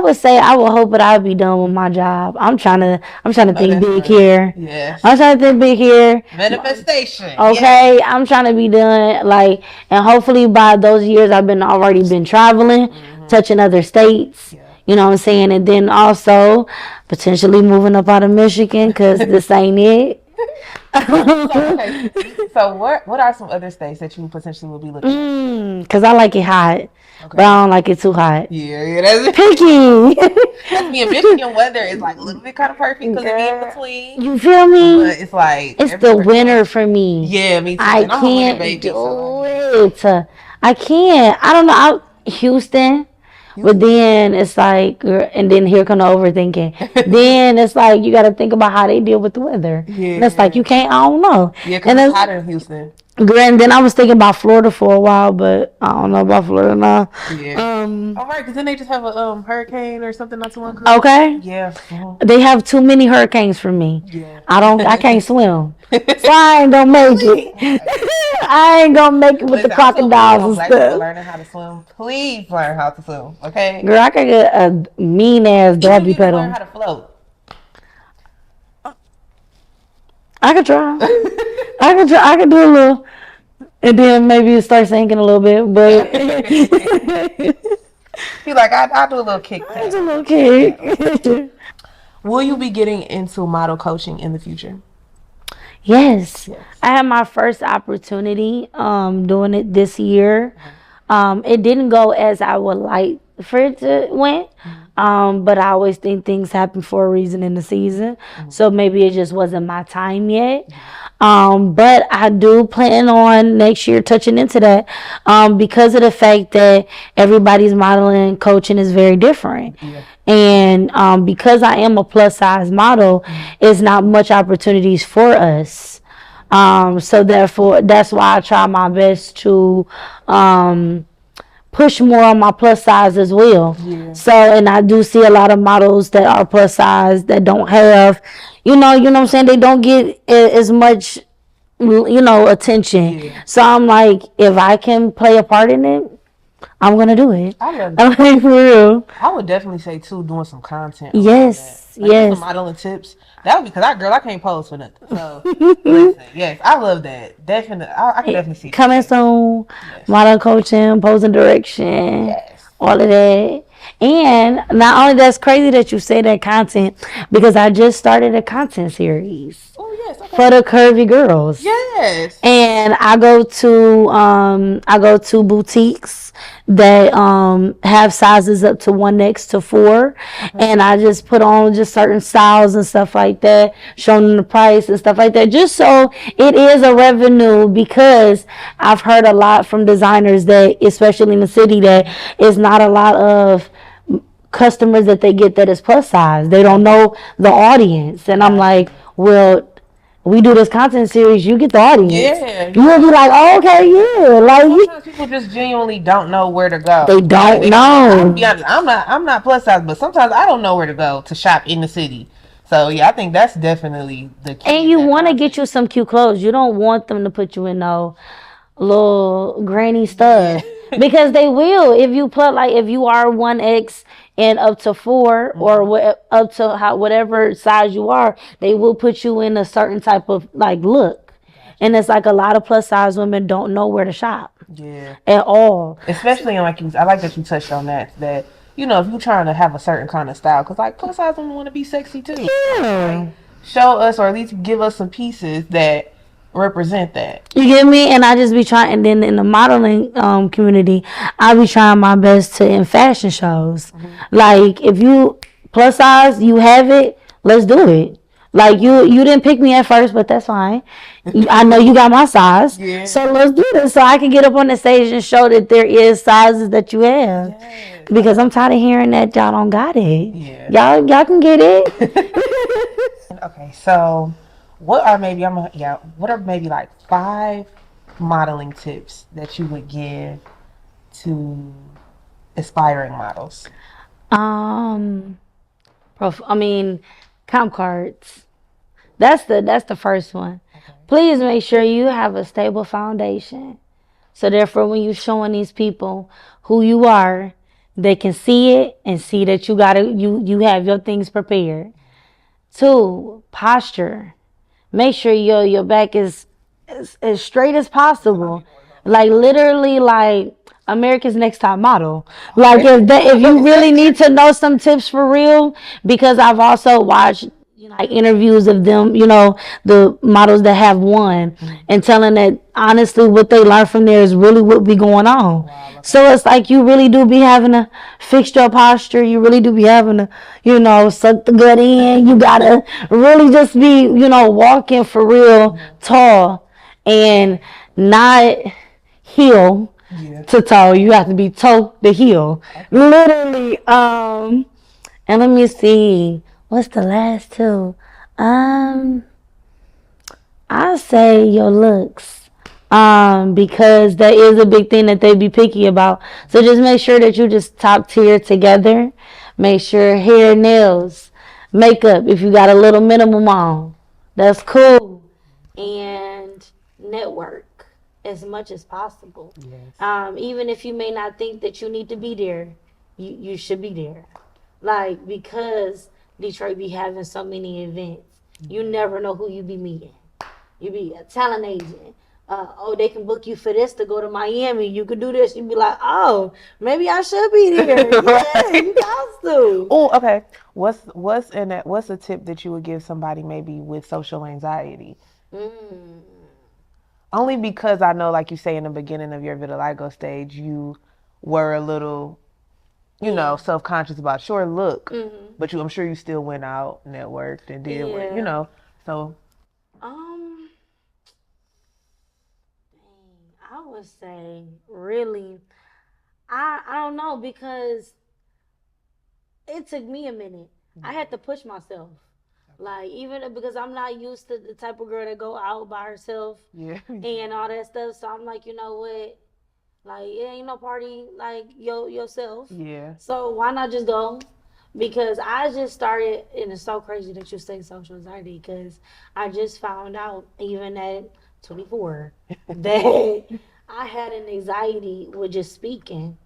S2: would say I would hope that I'd be done with my job. I'm trying to
S1: Oh,
S2: think
S1: that's
S2: big
S1: nice.
S2: here. I'm
S1: Yes.
S2: trying to think big here.
S1: Manifestation. Yes.
S2: Okay, I'm trying to be done like, and hopefully by those years I've been already been traveling,
S1: Hmm.
S2: touching other states.
S1: Yeah.
S2: You know what I'm saying, and then also potentially moving up out of Michigan because this ain't it.
S1: So okay. So what are some other states that you potentially will be looking at?
S2: Cause I like it hot, but
S1: Okay.
S2: I don't like it too hot.
S1: Yeah, yeah, that's it.
S2: Picky.
S1: That's me. In Michigan weather is like a little bit kind of perfect because it be in
S2: Girl,
S1: between,
S2: you feel me?
S1: but it's like
S2: It's the
S1: everywhere
S2: winter
S1: else.
S2: for me.
S1: Yeah, me too.
S2: I
S1: And I'm a winter
S2: can't
S1: baby, so
S2: do
S1: like
S2: it. I can't. I don't know. Houston, but
S1: Houston.
S2: then it's like, and then here come the overthinking. Then it's like you got to think about how they deal with the weather, and it's like you
S1: Yeah,
S2: can't. I don't know.
S1: yeah, because
S2: And
S1: it's
S2: it's
S1: hotter in Houston.
S2: and then I was thinking about Florida for a while, but I don't know about Florida now.
S1: Yeah.
S2: Um.
S1: All right, because then they just have a hurricane or something not too long ago.
S2: Okay.
S1: Yeah. Mhm.
S2: They have too many hurricanes for me.
S1: Yeah.
S2: I can't swim. So I ain't gonna make
S1: Really?
S2: it.
S1: Okay.
S2: I ain't gonna make it with the
S1: Listen, I'm so big
S2: crocodiles
S1: on
S2: and
S1: black people
S2: stuff.
S1: learning how to swim. Please learn how to swim, okay?
S2: Girl, I could get a mean ass
S1: Even if
S2: doggy
S1: you just learn how
S2: pedal.
S1: to float.
S2: I could try. I could do a little, and then maybe start sinking a little bit. But
S1: He like, I do a little kick
S2: I was a
S1: paddle.
S2: little
S1: Kick paddle.
S2: kid.
S1: Will you be getting into model coaching in the future?
S2: Yes,
S1: Yes.
S2: I had my first opportunity doing it this year. It didn't go as I would like for it to went. But I always think things happen for a reason in the season. So maybe it just wasn't my time yet. But I do plan on next year touching into that because of the fact that everybody's modeling coaching is very different.
S1: Yeah.
S2: And because I am a plus size model, it's not much opportunities for us. So therefore, that's why I try my best to um, push more on my plus size as well.
S1: Yeah.
S2: So, and I do see a lot of models that are plus size that don't have, what I'm saying, they don't get as much, attention.
S1: Yeah.
S2: So I'm like, if I can play a part in it, I'm gonna do it.
S1: I love
S2: I'm
S1: that.
S2: like, for real.
S1: I would definitely say too, doing some content around that,
S2: Yes,
S1: like just some
S2: yes.
S1: modeling tips. That would be because I can't pose for nothing. So listen, yes, I love that. Definitely, I can definitely see that.
S2: Coming
S1: Yes,
S2: soon,
S1: yes,
S2: model coaching, posing direction,
S1: yes.
S2: all of that. And not only that's crazy that you say that content because I just started a content series
S1: Oh yes, okay.
S2: for the curvy girls.
S1: Yes.
S2: And I go to boutiques that have sizes up to 1X to 4, and I just put on just certain styles and stuff like that, showing them the price and stuff like that, just so it is a revenue, because I've heard a lot from designers that, especially in the city, that it's not a lot of customers that they get that is plus size. They don't know the audience, and I'm like, well, we do this content series, you get the audience.
S1: Yeah,
S2: You will be like, oh, okay, yeah. Like,
S1: sometimes people just genuinely don't know where to go.
S2: they don't know.
S1: I'll be honest, I'm not plus size, but sometimes I don't know where to go to shop in the city. So yeah, I think that's definitely the key.
S2: And you want to get you some cute clothes. You don't want them to put you in no little granny stuff. Because they will, if you put, like, if you are 1X and up to 4, or up to whatever size you are, they will put you in a certain type of like look. And it's like a lot of plus size women don't know where to shop.
S1: Yeah.
S2: At all.
S1: Especially in, like, I like that you touched on that if you're trying to have a certain kind of style, because like plus size women want to be sexy too.
S2: Yeah.
S1: Like, show us, or at least give us some pieces that represent that.
S2: You get me? And I just be trying, and then in the modeling community, I be trying my best to in fashion shows. Like, if you plus size, you have it, let's do it. Like, you didn't pick me at first, but that's fine. I know you got my size, so let's do this, so I can get up on the stage and show that there is sizes that you have. Because I'm tired of hearing that y'all don't got it. Y'all can get it.
S1: Okay, so what are maybe like 5 modeling tips that you would give to aspiring models?
S2: Comp cards. That's the first one. Please make sure you have a stable foundation. So therefore, when you're showing these people who you are, they can see it and see that you have your things prepared. 2, posture. Make sure your back is as straight as possible. Like, literally, like America's Next Top Model. Like, if you really need to know some tips for real, because I've also watched like interviews of them, the models that have won, and telling that honestly what they learn from there is really what be going on. So it's like you really do be having to fix your posture. You really do be having to, suck the gut in. You gotta really just be, walking for real tall, and not heel to toe. You have to be toe to heel. Literally. And let me see. What's the last 2? I say your looks. Because that is a big thing that they be picky about. So just make sure that you just top tier together. Make sure hair, nails, makeup, if you got a little minimum on, that's cool. And network as much as possible. Even if you may not think that you need to be there, you should be there. Like, because Detroit be having so many events, you never know who you be meeting. You be a talent agent. They can book you for this to go to Miami. You could do this. You be like, oh, maybe I should be there. Yeah, you got to.
S1: Oh, okay. What's a tip that you would give somebody maybe with social anxiety? Only because I know, like you say in the beginning of your vitiligo stage, you were a little, self-conscious about your look, but I'm sure you still went out, networked, and did what, so.
S2: I would say, really, I don't know, because it took me a minute. I had to push myself. Like, even because I'm not used to the type of girl that go out by herself and all that stuff. So I'm like, you know what? Like, it ain't no party like yourself. So why not just go? Because I just started, and it's so crazy that you say social anxiety, because I just found out, even at 24, that I had an anxiety with just speaking.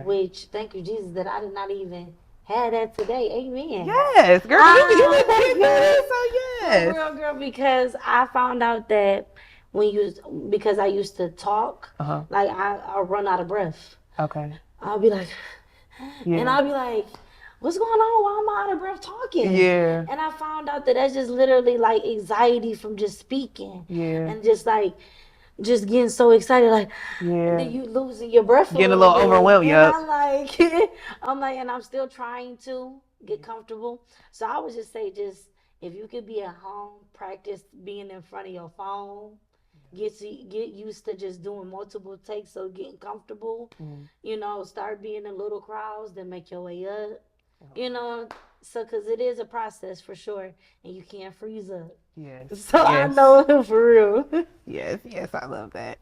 S2: Which, thank you, Jesus, that I did not even had that today. Amen.
S1: Yes, girl. You did good. So yes.
S2: For real, girl, because I found out that because I used to talk, like I run out of breath. I'll be like, and I'll be like, what's going on? Why am I out of breath talking? And I found out that that's just literally like anxiety from just speaking. And just like just getting so excited, like, and
S1: Yeah.
S2: then you losing your breath a
S1: Getting a
S2: little
S1: little
S2: bit,
S1: overwhelmed,
S2: and
S1: yup.
S2: I'm like, and I'm still trying to get comfortable. So I would just say, just if you could be at home, practice being in front of your phone. Get used to just doing multiple takes, so getting comfortable.
S1: Mm.
S2: Start being in little crowds, then make your way up. You know, so because it is a process for sure, and you can't freeze up.
S1: Yes.
S2: So I
S1: Yes.
S2: know for real.
S1: Yes. Yes. I love that.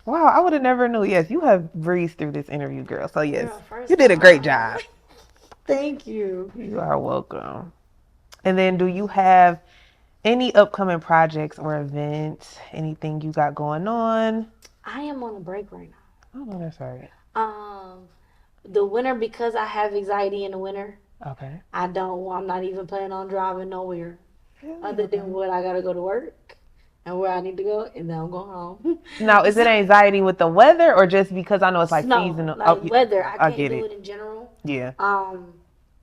S1: Wow, I would have never knew. Yes, you have breezed through this interview, girl. So yes,
S2: Girl,
S1: you
S2: first
S1: did a great
S2: time.
S1: job.
S2: Thank you.
S1: You are welcome. And then, do you have any upcoming projects or events? Anything you got going on?
S2: I am on a break right
S1: Oh, no, that's right.
S2: now. The winter, because I have anxiety in the winter.
S1: Okay.
S2: I'm not even planning on driving nowhere
S1: Really?
S2: other
S1: Okay.
S2: than what I gotta go to work and where I need to go, and then I'm going home.
S1: Now, is it anxiety with the weather or just because I know it's like
S2: Snow,
S1: seasonal? Oh,
S2: like weather, I
S1: I
S2: can't
S1: get
S2: do
S1: it.
S2: it in general.
S1: Yeah.
S2: Um,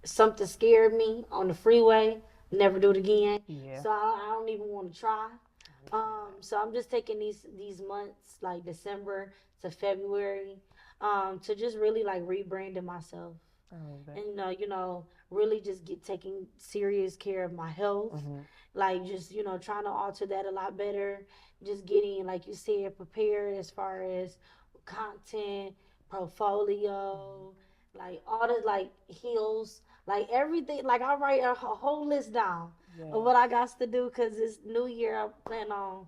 S2: Something scared me on the freeway. Never do it again.
S1: Yeah.
S2: So I don't even want to try. So I'm just taking these months, like December to February, to just really like rebranding myself,
S1: I love that.
S2: and really just get taking serious care of my health.
S1: Mm-hmm.
S2: Like just trying to alter that a lot better. Just getting, like you said, prepared as far as content, portfolio, like all the like heels, like everything. Like I write a whole list down of what I got to do, because this new year I plan on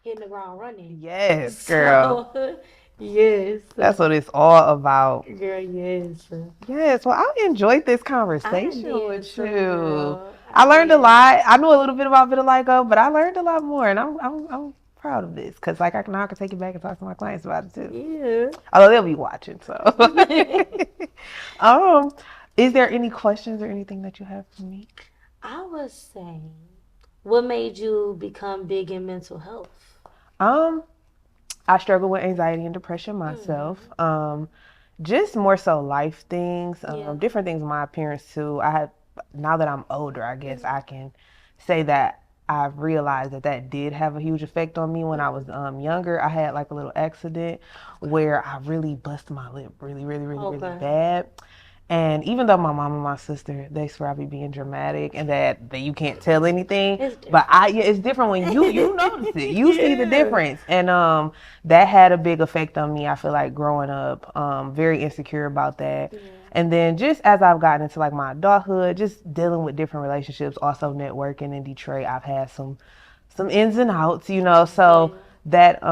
S2: hitting the ground running.
S1: Yes, girl.
S2: So yes,
S1: That's what it's all about.
S2: girl, yes.
S1: Yes, well, I enjoyed this
S2: I
S1: conversation
S2: did
S1: with
S2: too,
S1: you.
S2: girl.
S1: I
S2: I
S1: learned a
S2: did.
S1: lot. I knew a little bit about vitiligo, but I learned a lot more, and I'm proud of this because like now I can take it back and talk to my clients about it too.
S2: Yeah.
S1: Although they'll be watching, so. um, is there any questions or anything that you have for me?
S2: I was saying, what made you become big in mental health?
S1: Um, I struggle with anxiety and depression
S2: Mm.
S1: myself. Just more so life things,
S2: Yeah.
S1: different things with my appearance too. I have now that I'm older, I guess
S2: Mm-hmm.
S1: I can say that I've realized that that did have a huge effect on me when I was younger. I had like a little accident where I really busted my lip really, really, really, really
S2: Okay.
S1: bad. And even though my mom and my sister, they swear I be being dramatic and that you can't tell anything,
S2: It's
S1: but
S2: different.
S1: yeah, it's different when you notice it, you see the
S2: Yeah.
S1: difference, and that had a big effect on me. I feel like growing up, very insecure about that,
S2: Yeah.
S1: and then just as I've gotten into like my adulthood, just dealing with different relationships, also networking in Detroit, I've had some ins and outs, so
S2: Yeah.
S1: that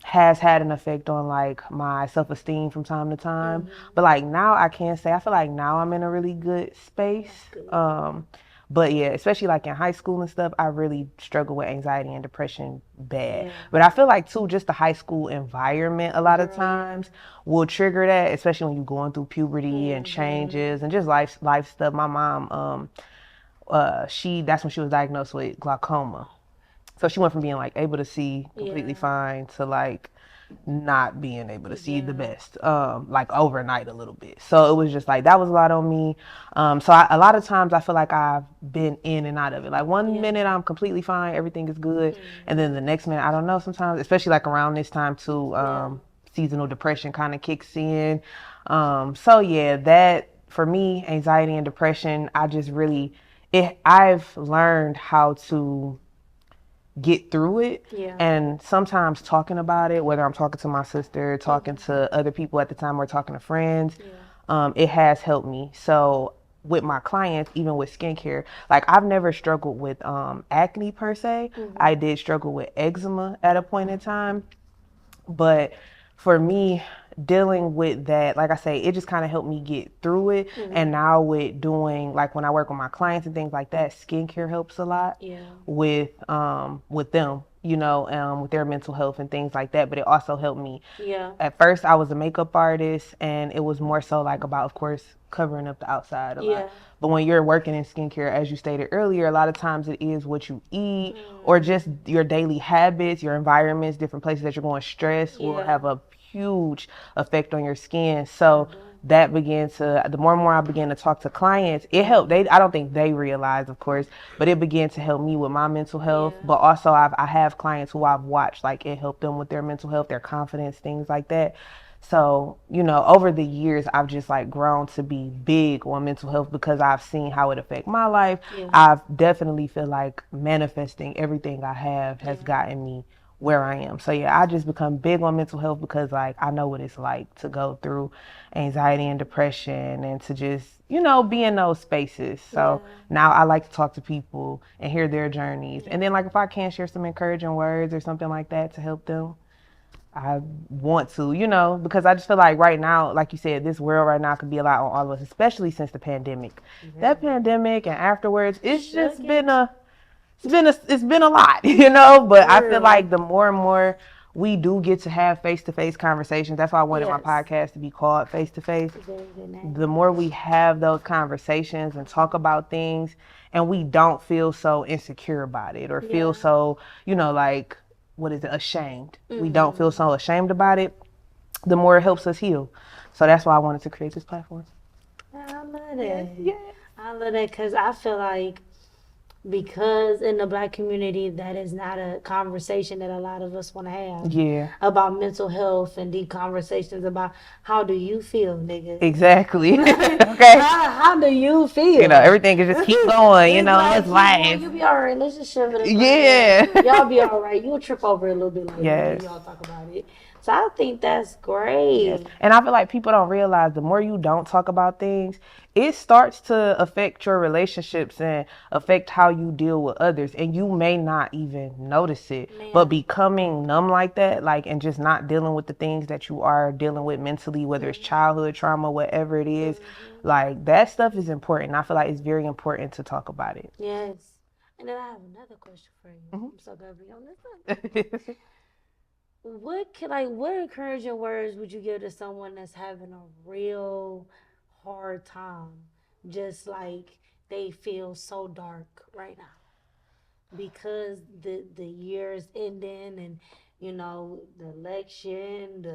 S1: has had an effect on like my self-esteem from time to time.
S2: Mm-hmm.
S1: But like now I can say I feel like now I'm in a really good space.
S2: That's good.
S1: But yeah, especially like in high school and stuff, I really struggle with anxiety and depression bad.
S2: Yeah.
S1: But I feel like too, just the high school environment a lot of
S2: Girl, yeah.
S1: times will trigger that, especially when you're going through puberty and
S2: Mm-hmm.
S1: changes and just life stuff. My mom, that's when she was diagnosed with glaucoma. So she went from being like able to see completely
S2: Yeah.
S1: fine to like not being able to see the
S2: Yeah.
S1: best, like overnight a little bit. So it was just like that was a lot on me. So a lot of times I feel like I've been in and out of it. Like one
S2: Yeah.
S1: minute I'm completely fine, everything is good, and
S2: Mm-hmm.
S1: then the next minute I don't know. Sometimes, especially like around this time too,
S2: Yeah.
S1: seasonal depression kind of kicks in. So yeah, that for me, anxiety and depression, I just really I've learned how to get through it.
S2: Yeah.
S1: And sometimes talking about it, whether I'm talking to my sister, talking
S2: Mm-hmm.
S1: to other people at the time, or talking to friends,
S2: Yeah.
S1: it has helped me. So with my clients, even with skincare, like I've never struggled with acne per se.
S2: Mm-hmm.
S1: I did struggle with eczema at a point in time, but for me, dealing with that, like I say, it just kind of helped me get through it.
S2: Mm-hmm.
S1: And now with doing like when I work with my clients and things like that, skincare helps a lot
S2: Yeah.
S1: with them, with their mental health and things like that. But it also helped me.
S2: Yeah.
S1: At first, I was a makeup artist, and it was more so like about, of course, covering up the outside a lot.
S2: Yeah.
S1: But when you're working in skincare, as you stated earlier, a lot of times it is what you eat or
S2: Mm-hmm.
S1: just your daily habits, your environments, different places that you're going. Stress will
S2: Yeah.
S1: have a huge effect on your skin. So that began to, the more and more I began to talk to clients, it helped. I don't think they realized, of course, but it began to help me with my mental health. But also I have clients who I've watched, like it helped them with their mental health, their confidence, things like that. So, over the years, I've just like grown to be big on mental health because I've seen how it affect my life. I've definitely feel like manifesting everything I have has gotten me where I am. So yeah, I just become big on mental health because like I know what it's like to go through anxiety and depression and to just, be in those spaces. So now I like to talk to people and hear their journeys. And then like if I can share some encouraging words or something like that to help them, I want to, because I just feel like right now, like you said, this world right now could be a lot on all of us, especially since the pandemic. That pandemic and afterwards, it's just been it's been a lot, but I feel like the more and more we do get to have face-to-face conversations, that's why I wanted my podcast to be called Face to Face. The more we have those conversations and talk about things and we don't feel so insecure about it or feel so, like, what is it, ashamed. We don't feel so ashamed about it, the more it helps us heal. So that's why I wanted to create this platform.
S2: I love that. Yeah. I love that because I feel like because in the Black community, that is not a conversation that a lot of us want to have.
S1: Yeah.
S2: About mental health and deep conversations about how do you feel, nigga?
S1: Exactly. Okay.
S2: How do you feel?
S1: Everything can just keep going, it's life.
S2: You be all right. Let's just shove it.
S1: Yeah.
S2: Y'all be all right. You'll trip over a little bit later. Yes. Y'all talk about it. So I think that's great. Yes.
S1: And I feel like people don't realize the more you don't talk about things, it starts to affect your relationships and affect how you deal with others. And you may not even notice it. But becoming numb like that, and just not dealing with the things that you are dealing with mentally, whether it's childhood trauma, whatever it is, that stuff is important. I feel like it's very important to talk about it.
S2: Yes. And then I have another question for you. I'm so glad we on this one. What encouraging words would you give to someone that's having a real hard time, just like they feel so dark right now because the year's ending and the election,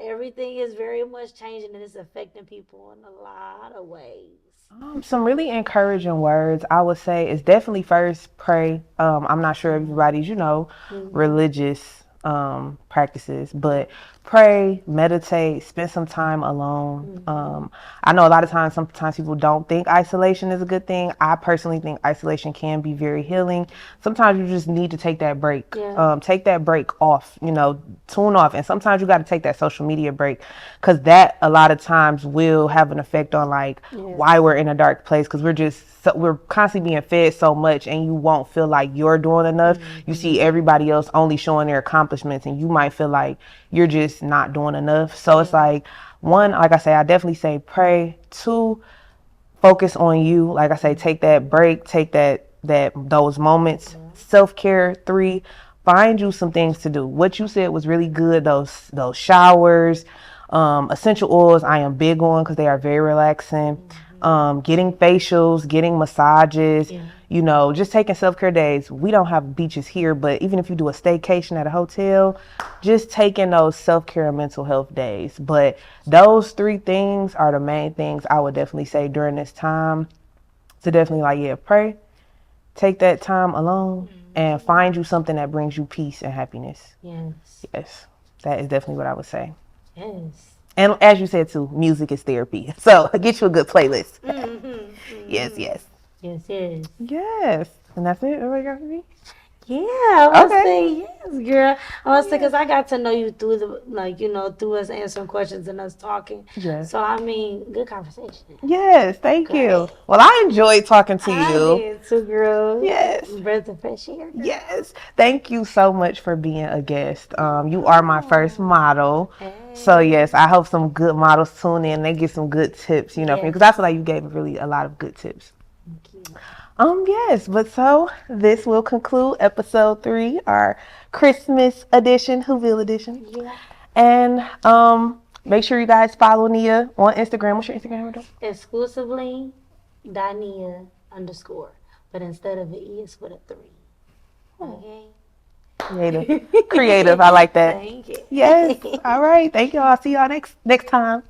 S2: everything is very much changing and it's affecting people in a lot of ways.
S1: Some really encouraging words I would say is definitely first pray. I'm not sure everybody's religious practices, but pray, meditate, spend some time alone. I know a lot of times, sometimes people don't think isolation is a good thing. I personally think isolation can be very healing. Sometimes you just need to take that break. Take that break off, tune off. And sometimes you got to take that social media break because that a lot of times will have an effect on why we're in a dark place because we're constantly being fed so much and you won't feel like you're doing enough. You see everybody else only showing their accomplishments and you might feel like you're just not doing enough. So it's one, like I say, I definitely say pray. 2, focus on you. Like I say, take that break, take those moments. Self-care. 3, find you some things to do. What you said was really good. Those showers, essential oils I am big on because they are very relaxing. Getting facials, getting massages, just taking self-care days. We don't have beaches here, but even if you do a staycation at a hotel, just taking those self-care and mental health days. But those 3 things are the main things I would definitely say during this time. To definitely pray, take that time alone, and find you something that brings you peace and happiness. Yes, that is definitely what I would say.
S2: Yes.
S1: And as you said too, music is therapy. So get you a good playlist. Yes. Yes. And that's it. Everybody got for me?
S2: Yeah, I was saying yes, girl. I was saying because I got to know you through through us answering questions and us talking. Yes. So I mean, good conversation.
S1: Yes, thank you. Well, I enjoyed talking to you. I
S2: did too, girl.
S1: Yes.
S2: Breath of fresh air. Girl.
S1: Yes. Thank you so much for being a guest. You are my first model. Hey. So yes, I hope some good models tune in and they get some good tips, from me, because I feel like you gave really a lot of good tips.
S2: Thank you.
S1: Yes, but so this will conclude episode 3, our Christmas edition, Whoville edition. Yeah. And make sure you guys follow Nia on Instagram. What's your Instagram handle?
S2: Exclusively Nia_, but instead of an E, it's with a 3. Okay.
S1: Creative. I like that.
S2: Thank you.
S1: Yes. All right. Thank you all. See y'all next time.